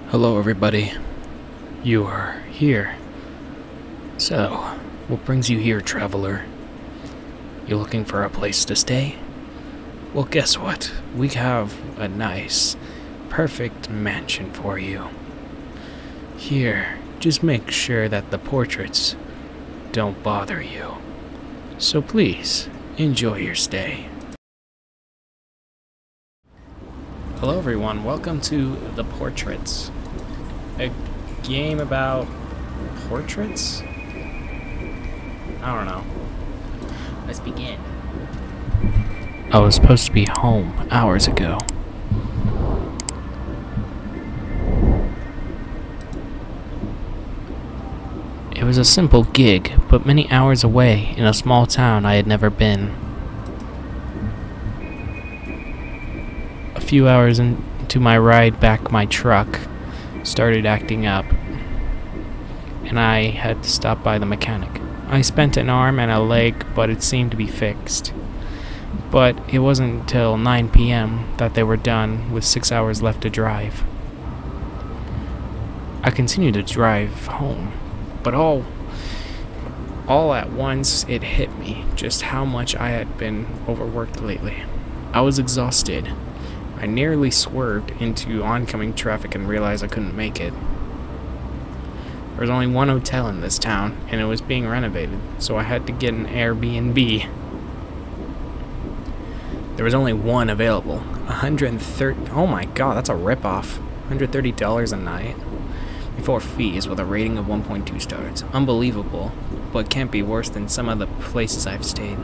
Hello, everybody. You are here. So, what brings you here, traveler? You looking for a place to stay? Well, guess what? We have a nice, perfect mansion for you. Here, just make sure that the portraits don't bother you. So please, enjoy your stay. Hello, everyone. Welcome to The Portraits. A game about portraits? I don't know. Let's begin. I was supposed to be home hours ago. It was a simple gig, but many hours away in a small town I had never been. A few hours into my ride back, my truck started acting up, and I had to stop by the mechanic. I spent an arm and a leg, but it seemed to be fixed. But it wasn't until 9 p.m. that they were done, with 6 hours left to drive. I continued to drive home, but all at once it hit me just how much I had been overworked lately. I was exhausted. I nearly swerved into oncoming traffic and realized I couldn't make it. There was only one hotel in this town, and it was being renovated, so I had to get an Airbnb. There was only one available. $130. Oh my god, that's a ripoff. $130 a night. Before fees, with a rating of 1.2 stars. Unbelievable, but can't be worse than some of the places I've stayed.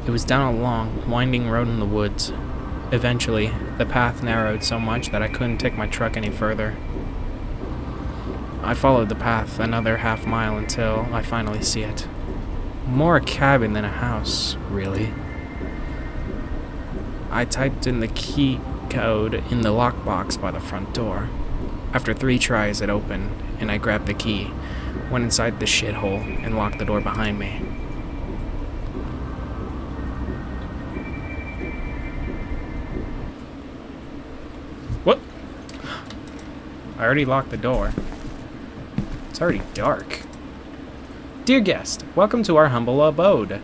It was down a long, winding road in the woods. Eventually, the path narrowed so much that I couldn't take my truck any further. I followed the path another half mile until I finally see it. More a cabin than a house, really. I typed in the key code in the lockbox by the front door. After 3 tries, it opened, and I grabbed the key, went inside the shithole, and locked the door behind me. What? I already locked the door. It's already dark. Dear guest, welcome to our humble abode.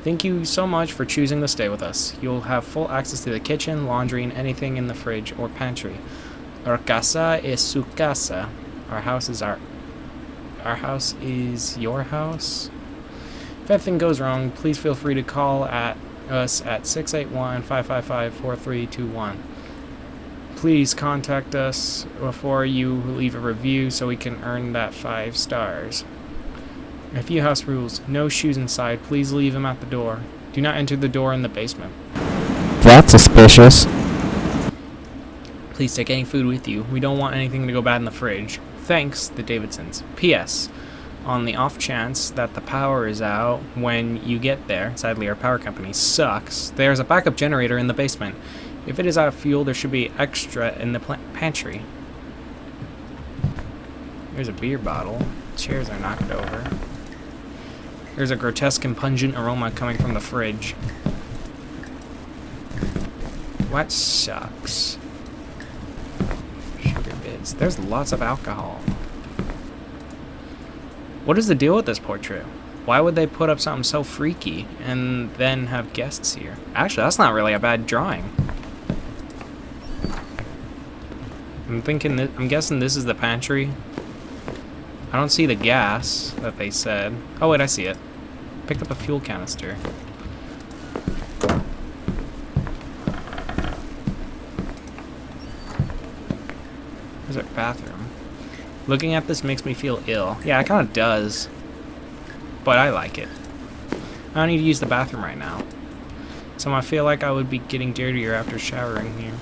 Thank you so much for choosing to stay with us. You'll have full access to the kitchen, laundry, and anything in the fridge or pantry. Our casa es su casa. Our house is your house. If anything goes wrong, please feel free to call us at 681-555-4321. Please contact us before you leave a review so we can earn that 5 stars. A few house rules. No shoes inside. Please leave them at the door. Do not enter the door in the basement. That's suspicious. Please take any food with you. We don't want anything to go bad in the fridge. Thanks, the Davidsons. P.S. On the off chance that the power is out when you get there, sadly our power company sucks, there's a backup generator in the basement. If it is out of fuel, there should be extra in the pantry. There's a beer bottle. Chairs are knocked over. There's a grotesque and pungent aroma coming from the fridge. What sucks? Sugar bits. There's lots of alcohol. What is the deal with this portrait? Why would they put up something so freaky and then have guests here? Actually, that's not really a bad drawing. I'm guessing this is the pantry. I don't see the gas that they said. Oh wait, I see it. Picked up a fuel canister. There's our bathroom. Looking at this makes me feel ill. Yeah, it kind of does. But I like it. I don't need to use the bathroom right now. So I feel like I would be getting dirtier after showering here.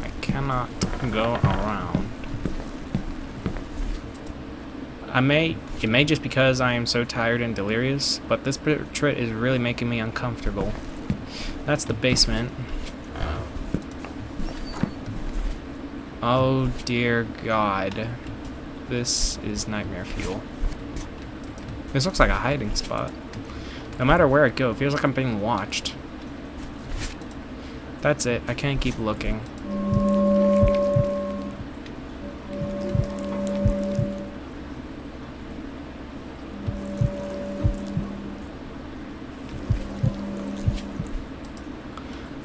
I cannot go around. It may just because I am so tired and delirious, but this portrait is really making me uncomfortable. That's the basement. Oh dear God. This is nightmare fuel. This looks like a hiding spot. No matter where I go, it feels like I'm being watched. That's it. I can't keep looking.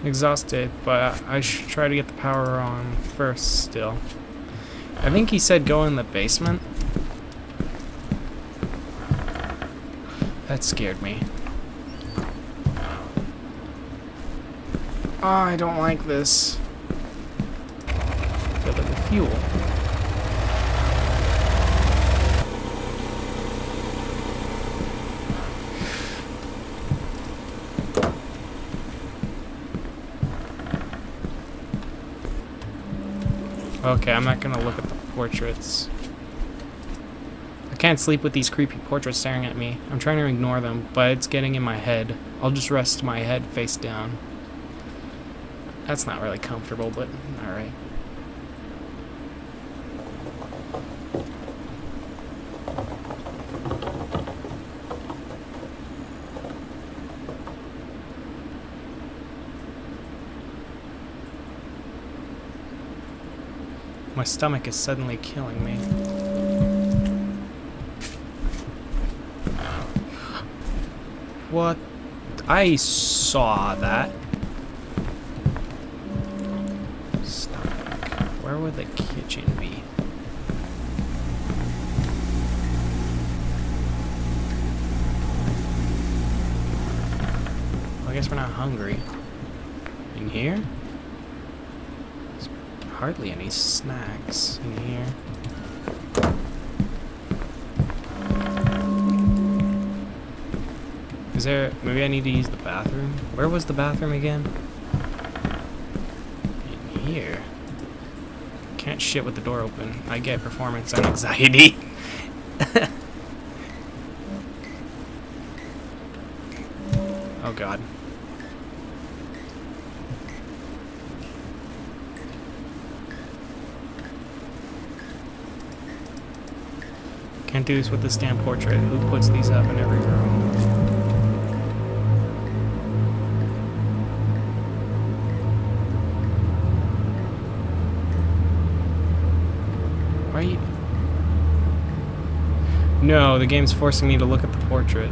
Exhausted, but I should try to get the power on first still. I think he said go in the basement. That scared me. Oh, I don't like this. Fill it with fuel. Okay, I'm not gonna look at the portraits. I can't sleep with these creepy portraits staring at me. I'm trying to ignore them, but it's getting in my head. I'll just rest my head face down. That's not really comfortable, but alright. My stomach is suddenly killing me. What? I saw that. Stomach. Where would the kitchen be? Well, I guess we're not hungry. In here? There's hardly any snacks in here. Is there... maybe I need to use the bathroom? Where was the bathroom again? In here. Can't shit with the door open. I get performance anxiety. Oh god. Can't do this with the stamp portrait. Who puts these up in every room? Right? No, the game's forcing me to look at the portrait.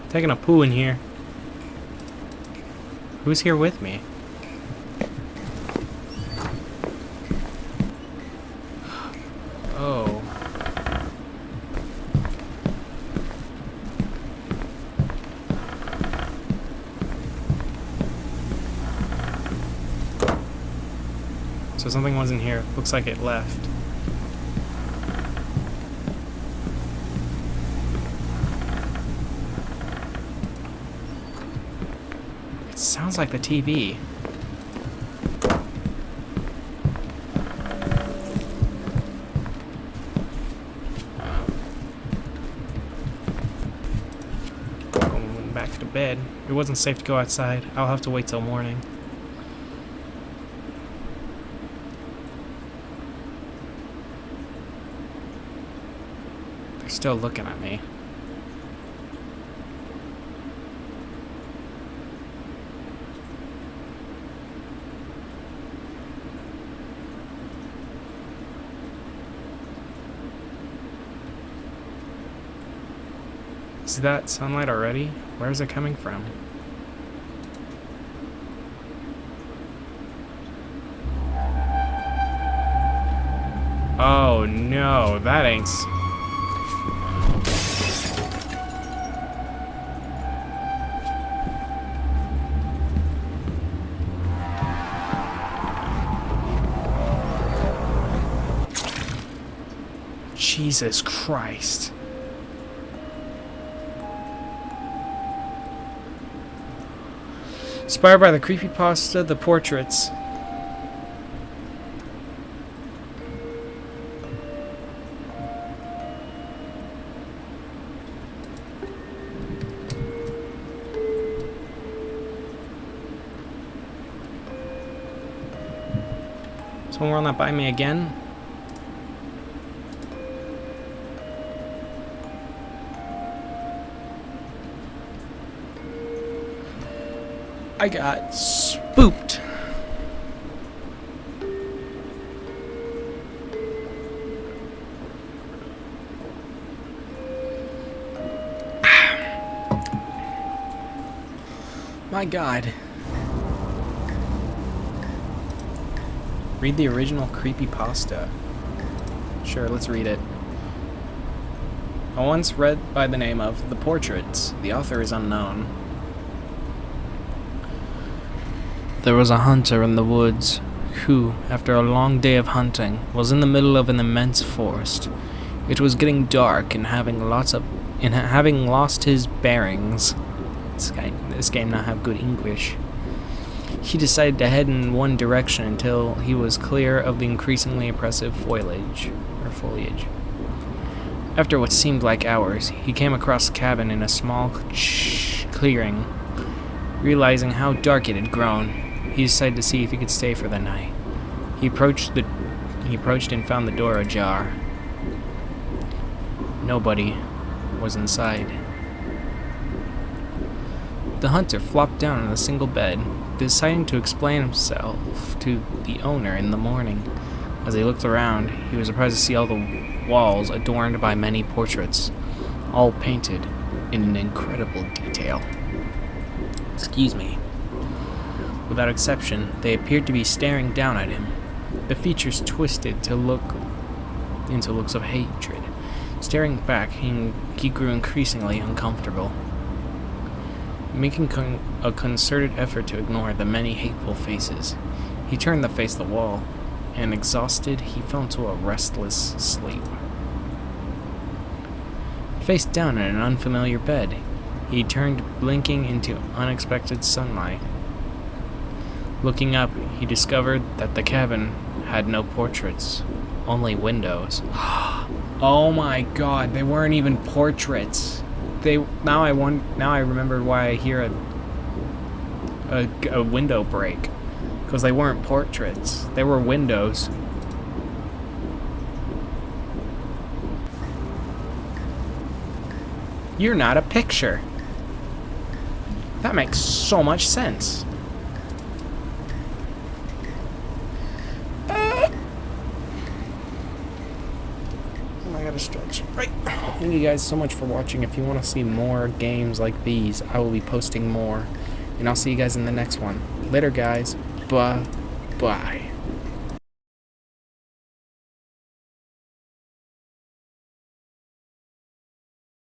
Taking a poo in here. Who's here with me? Oh. So something wasn't here. Looks like it left. Sounds like the TV. Going back to bed. It wasn't safe to go outside. I'll have to wait till morning. They're still looking at me. Is that sunlight already? Where is it coming from? Oh no, that ain't... Jesus Christ. Inspired by the creepypasta, the portraits. Someone run that by me again? I got spooked. My God. Read the original creepypasta. Sure, let's read it. I once read by the name of The Portraits. The author is unknown. There was a hunter in the woods who, after a long day of hunting, was in the middle of an immense forest. It was getting dark and having lost his bearings. This game not have good English. He decided to head in one direction until he was clear of the increasingly oppressive foliage. After what seemed like hours, he came across a cabin in a small clearing. Realizing how dark it had grown, he decided to see if he could stay for the night. He approached and found the door ajar. Nobody was inside. The hunter flopped down on a single bed, deciding to explain himself to the owner in the morning. As he looked around, he was surprised to see all the walls adorned by many portraits, all painted in an incredible detail. Excuse me. Without exception, they appeared to be staring down at him. The features twisted into looks of hatred. Staring back, he grew increasingly uncomfortable. Making a concerted effort to ignore the many hateful faces, he turned to face the wall, and exhausted, he fell into a restless sleep. Face down in an unfamiliar bed, he turned, blinking into unexpected sunlight. Looking up, he discovered that the cabin had no portraits, only windows. Oh my God, they weren't even portraits. Now I remembered why I hear a window break, because they weren't portraits. They were windows. You're not a picture. That makes so much sense. I gotta stretch. Right. Thank you guys so much for watching. If you want to see more games like these, I will be posting more. And I'll see you guys in the next one. Later, guys. Bye.